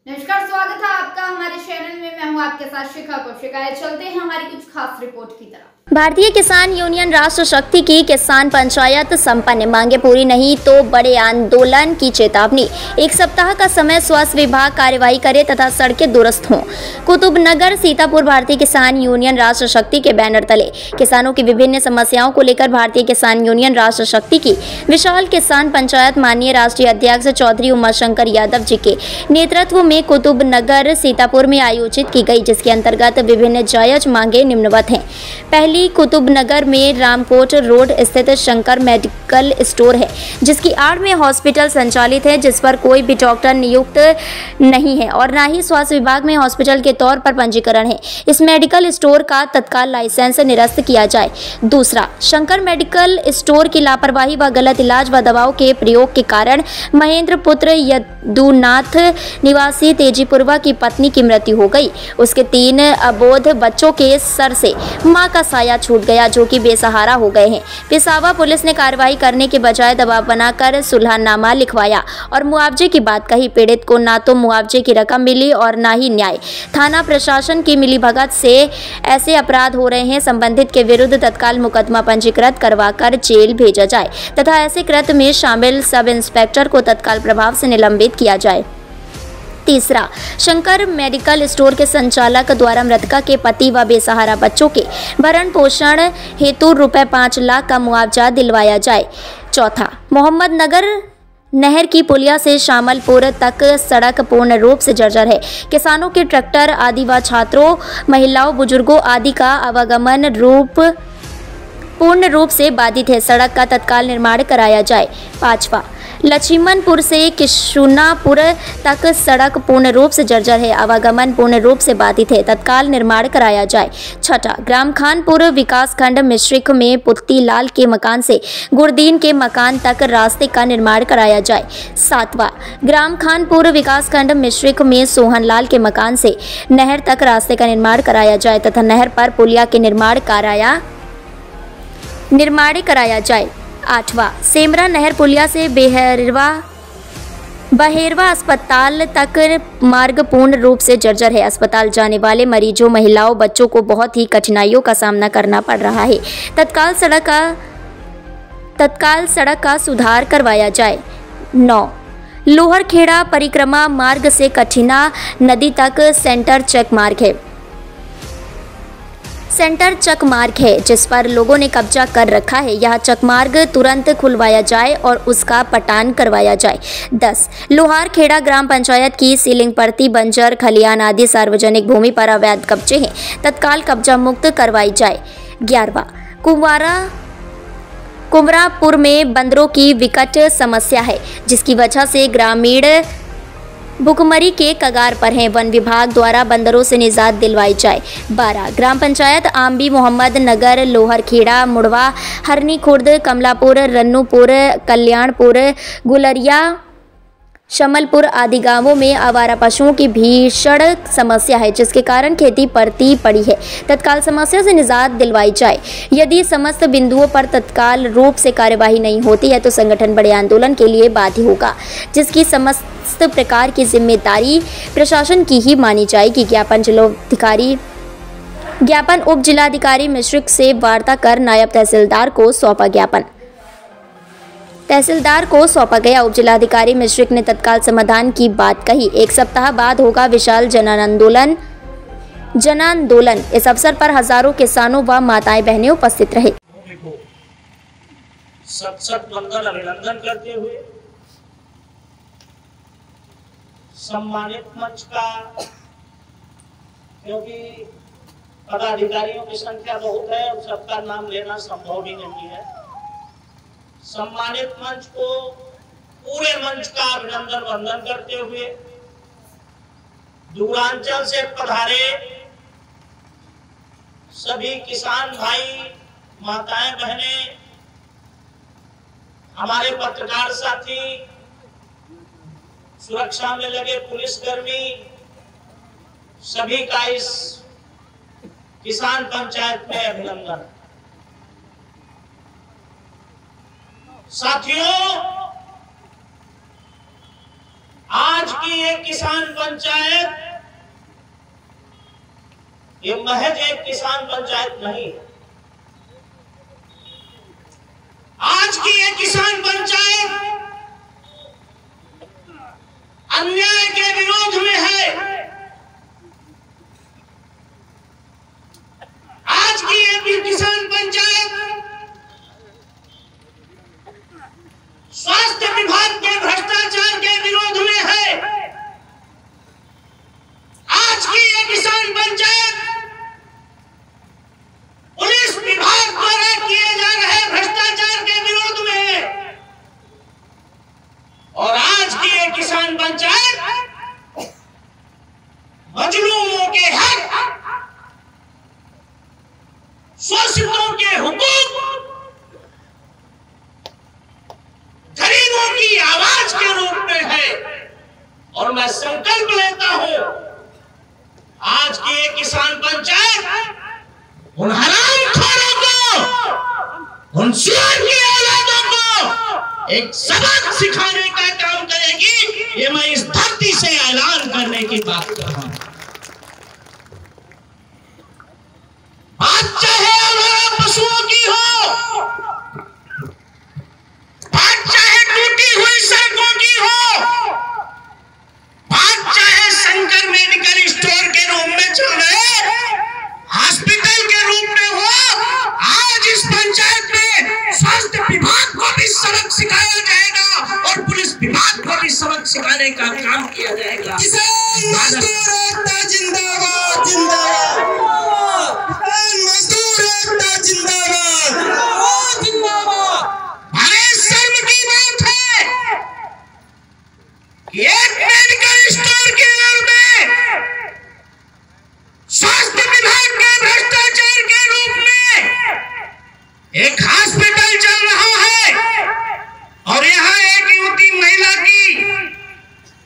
नमस्कार, स्वागत है आपका हमारे चैनल में। मैं हूं आपके साथ शिखा कौशिका। चलते हैं हमारी कुछ खास रिपोर्ट की तरफ। भारतीय किसान यूनियन राष्ट्र शक्ति की किसान पंचायत संपन्न, मांगे पूरी नहीं तो बड़े आंदोलन की चेतावनी। एक सप्ताह का समय स्वास्थ्य विभाग कार्यवाही करे तथा सड़कें दुरुस्त हों। कुतुबनगर सीतापुर भारतीय किसान यूनियन राष्ट्र शक्ति के बैनर तले किसानों की विभिन्न समस्याओं को लेकर भारतीय किसान यूनियन राष्ट्र शक्ति की विशाल किसान पंचायत माननीय राष्ट्रीय अध्यक्ष चौधरी उमाशंकर यादव जी के नेतृत्व में कुतुबनगर सीतापुर में आयोजित की गई, जिसके अंतर्गत विभिन्न जायज मांगे निम्नवत हैं। पहली, कुतुबनगर में रामकोट रोड स्थित शंकर मेडिकल स्टोर है, जिसकी आड़ में हॉस्पिटल संचालित है, जिस पर कोई भी डॉक्टर नियुक्त नहीं है और न ही स्वास्थ्य विभाग में हॉस्पिटल के तौर पर पंजीकरण है। इस मेडिकल स्टोर का तत्काल लाइसेंस निरस्त किया जाए। दूसरा, शंकर मेडिकल स्टोर की लापरवाही व गलत इलाज व दवाओं के प्रयोग के कारण महेंद्र पुत्र यदुनाथ निवासी तेजीपुरवा की पत्नी की मृत्यु हो गई। उसके 3 अबोध बच्चों के सर से मां का साया छूट गया, जो कि बेसहारा हो गए हैं। पिसावा पुलिस ने कार्रवाई करने के बजाय दबाव बनाकर सुलहनामा लिखवाया और मुआवजे की बात कही। पीड़ित को ना तो मुआवजे की रकम मिली और ना ही न्याय। थाना प्रशासन की मिलीभगत से ऐसे अपराध हो रहे हैं। संबंधित के विरुद्ध तत्काल मुकदमा पंजीकृत करवाकर जेल भेजा जाए तथा ऐसे कृत्य में शामिल सब इंस्पेक्टर को तत्काल प्रभाव से निलंबित किया जाए। तीसरा, शंकर मेडिकल स्टोर के संचालक द्वारा मृतका के पति व बेसहारा बच्चों के भरण पोषण हेतु ₹5 लाख का मुआवजा दिलवाया जाए। चौथा, मोहम्मद नगर नहर की पुलिया से शामलपुर तक सड़क पूर्ण रूप से जर्जर है। किसानों के ट्रैक्टर आदि व छात्रों, महिलाओं, बुजुर्गों आदि का आवागमन पूर्ण रूप से बाधित है। सड़क का तत्काल निर्माण कराया जाए। पांचवा, लक्ष्मणपुर से किशुनापुर तक सड़क पूर्ण रूप से जर्जर है, आवागमन पूर्ण रूप से बाधित है, तत्काल निर्माण कराया जाए। छठा, ग्राम खानपुर विकासखंड मिश्रिक में पुत्ती लाल के मकान से गुरदीन के मकान तक रास्ते का निर्माण कराया जाए। सातवां, ग्राम खानपुर विकासखंड मिश्रिक में सोहन लाल के मकान से नहर तक रास्ते का निर्माण कराया जाए तथा नहर पर पुलिया के निर्माण कराया जाए। आठवां, सेमरा नहर पुलिया से बहेरवा अस्पताल तक मार्ग पूर्ण रूप से जर्जर है। अस्पताल जाने वाले मरीजों, महिलाओं, बच्चों को बहुत ही कठिनाइयों का सामना करना पड़ रहा है। तत्काल सड़क का सुधार करवाया जाए। 9, लोहरखेड़ा परिक्रमा मार्ग से कठिना नदी तक सेंटर चक मार्ग है, जिस पर लोगों ने कब्जा कर रखा है। यह चक मार्ग तुरंत खुलवाया जाए और उसका पटान करवाया जाए। 10, लोहारखेड़ा ग्राम पंचायत की सीलिंग परती, बंजर खलियान आदि सार्वजनिक भूमि पर अवैध कब्जे हैं, तत्काल कब्जा मुक्त करवाई जाए। 11, कुंवरापुर में बंदरों की विकट समस्या है, जिसकी वजह से ग्रामीण भुखमरी के कगार पर हैं। वन विभाग द्वारा बंदरों से निजात दिलवाई जाए। 12, ग्राम पंचायत आम्बी, मोहम्मद नगर, लोहरखेड़ा, मुड़वा, हरनी खुर्द, कमलापुर, रन्नूपुर, कल्याणपुर, गुलरिया, शमलपुर आदि गांवों में आवारा पशुओं की भीषण समस्या है, जिसके कारण खेती पड़ती पड़ी है। तत्काल समस्या से निजात दिलवाई जाए। यदि समस्त बिंदुओं पर तत्काल रूप से कार्यवाही नहीं होती है तो संगठन बड़े आंदोलन के लिए बाध्य होगा, जिसकी समस्त प्रकार की जिम्मेदारी प्रशासन की ही मानी जाएगी। ज्ञापन उप जिलाधिकारी मिश्रिक से वार्ता कर नायब तहसीलदार को सौंपा गया। उप जिलाधिकारी मिश्रिक ने तत्काल समाधान की बात कही। 1 सप्ताह बाद होगा विशाल जन आंदोलन। इस अवसर पर हजारों किसानों व माताएं बहनें उपस्थित रहे। सत वंदन अभिनंदन करते हुए सम्मानित मंच का, क्योंकि पदाधिकारियों की संख्या बहुत है और सबका नाम लेना संभव भी नहीं है, सम्मानित मंच को, पूरे मंच का अभिनंदन वंदन करते हुए दूरांचल से पधारे सभी किसान भाई, माताएं बहनें, हमारे पत्रकार साथी, सुरक्षा में लगे पुलिसकर्मी, सभी का इस किसान पंचायत में अभिनंदन। साथियों, आज की ये किसान पंचायत ये महज एक किसान पंचायत नहीं है। आज की ये किसान पंचायत अन्याय के विरोध में है। आज की ये किसान पंचायत स्वास्थ्य विभाग के भ्रष्टाचार के विरोध में है। आज की ये किसान पंचायत पुलिस विभाग द्वारा किए जा रहे भ्रष्टाचार के विरोध में है। और आज की ये किसान पंचायत मजलूमों के हक, शोषितों के हुकूक, गरीबों की आवाज के रूप में है। और मैं संकल्प लेता हूं, आज की ये किसान पंचायत उन हरामखोरों को, उन सुअर की औलादों को एक सबक सिखाने का काम करेगी। ये मैं इस धरती से ऐलान करने की बात कर रहा हूं। बात चाहे हमारा पशुओं की हो, बात चाहे टूटी हुई सड़कों की हो, बात चाहे शंकर मेडिकल स्टोर के रूप में चल रहे हॉस्पिटल के रूप में हो। आज इस पंचायत में स्वास्थ्य विभाग को भी सबक सिखाया जाएगा और पुलिस विभाग को भी सबक सिखाने का काम किया जाएगा। किसान मजदूर एकता जिंदाबाद, जिंदाबाद। किसान मजदूर एकता जिंदाबाद, जिंदाबाद। बड़े शर्म की बात है कि एक मेडिकल स्टोर के नाम में स्वास्थ्य विभाग के भ्रष्टाचार के रूप में एक हॉस्पिटल चल रहा है और यहाँ एक युवती महिला की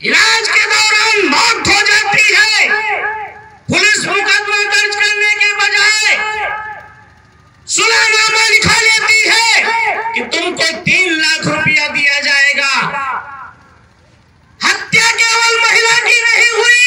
इलाज के दौरान मौत हो जाती है। पुलिस मुकदमा दर्ज करने के बजाय सुलहनामा लिखा लेती है कि तुमको 3 लाख रुपया दिया जाएगा। हत्या केवल महिला की नहीं हुई,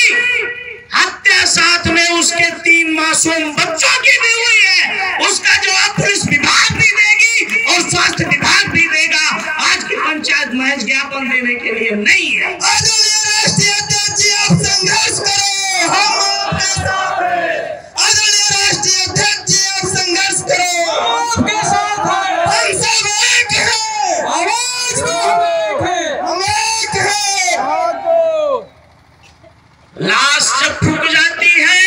हत्या साथ में उसके 3 मासूम बच्चों की भी हुई है। उसका जवाब पुलिस विभाग भी देगी और स्वास्थ्य विभाग भी देगा। आज की पंचायत महज ज्ञापन देने के लिए नहीं है। राष्ट्रीय अध्यक्ष जी, आप संघर्ष करो, हम आपके साथ हैं। आदरणीय राष्ट्रीय अध्यक्ष जी, आप संघर्ष करो, आपके साथ हैं। हम सब एक हैं, आवाज को हम एक हैं। लाश जब फूक जाती है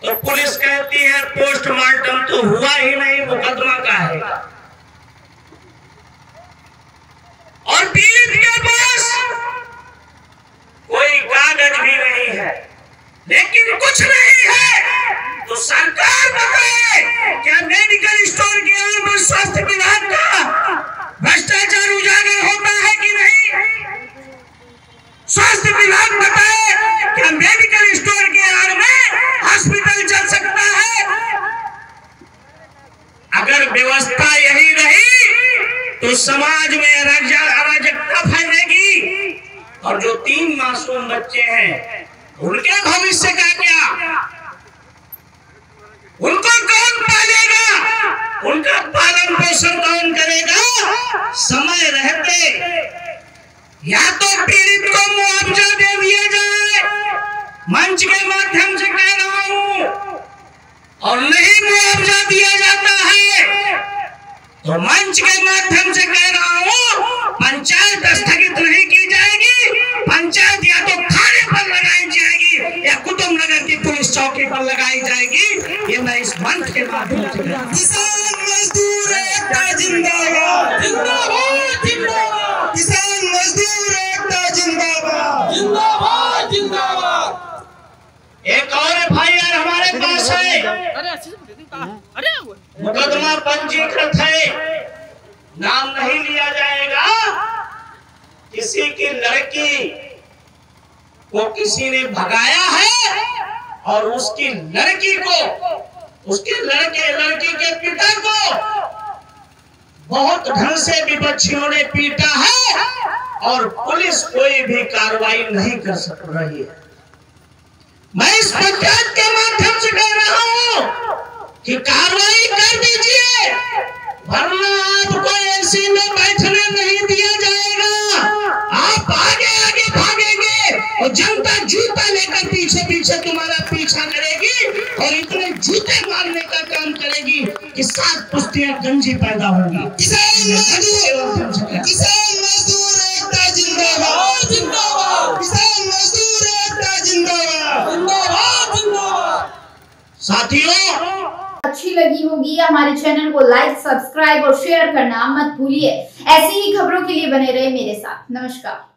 तो पुलिस कहती है पोस्टमार्टम तो हुआ ही नहीं, मुकदमा का है। और पीड़ित के पास कोई कागज भी नहीं है, लेकिन कुछ नहीं है तो सरकार बताए क्या मेडिकल स्टोर के अंदर स्वास्थ्य विभाग का भ्रष्टाचार उजागर होता है कि नहीं? स्वास्थ्य विभाग बताए क्या मेडिकल स्टोर के आड़ में हॉस्पिटल चल सकता है? अगर व्यवस्था यही रही तो समाज में अराजकता फैलेगी और जो 3 मासूम बच्चे हैं उनके भविष्य का क्या? उनको कौन पालेगा? उनका पालन पोषण कौन करेगा? समय रहते या तो पीड़ित को मुआवजा दे दिया जाए, मंच के माध्यम से कह रहा हूं, और नहीं मुआवजा दिया जाता है तो मंच के माध्यम से कह रहा हूं पंचायत स्थगित नहीं की जाएगी। पंचायत या तो थाने पर लगाई जाएगी या कुतुब नगर की पुलिस चौकी पर लगाई जाएगी। ये मैं इस मंच के माध्यम से किसान मजदूर एकता जिंदाबाद, जिंदाबाद, जिंदाबाद। किसान मजदूर एकता जिंदाबाद, जिंदाबाद, जिंदाबाद। एक और FIR हमारे पास है, मुकदमा पंजीकृत है, नाम नहीं लिया जाएगा। किसी की लड़की को किसी ने भगाया है और उसकी लड़की को, उसके लड़की के पिता को बहुत ढंग से विपक्षियों ने पीटा है और पुलिस कोई भी कार्रवाई नहीं कर सक रही है। मैं इस पंचायत के माध्यम से कह रहा हूं कि कार्रवाई कर दीजिए, वरना आपको एसी में बैठने नहीं दिया जाएगा। आप आगे आगे भागेंगे और जनता जूता लेकर पीछे पीछे तुम्हारा पीछा करेगी और इतने जूते मारने का काम करेगी कि 7 पुश्तियां गंजी पैदा होगी। किसान मजदूर एकता जिंदाबाद, जिंदाबाद। किसान मजदूर एकता जिंदाबाद, जिंदाबाद, जिंदाबाद। साथियों, अच्छी लगी होगी हमारे चैनल को लाइक, सब्सक्राइब और शेयर करना मत भूलिए। ऐसी ही खबरों के लिए बने रहे मेरे साथ। नमस्कार।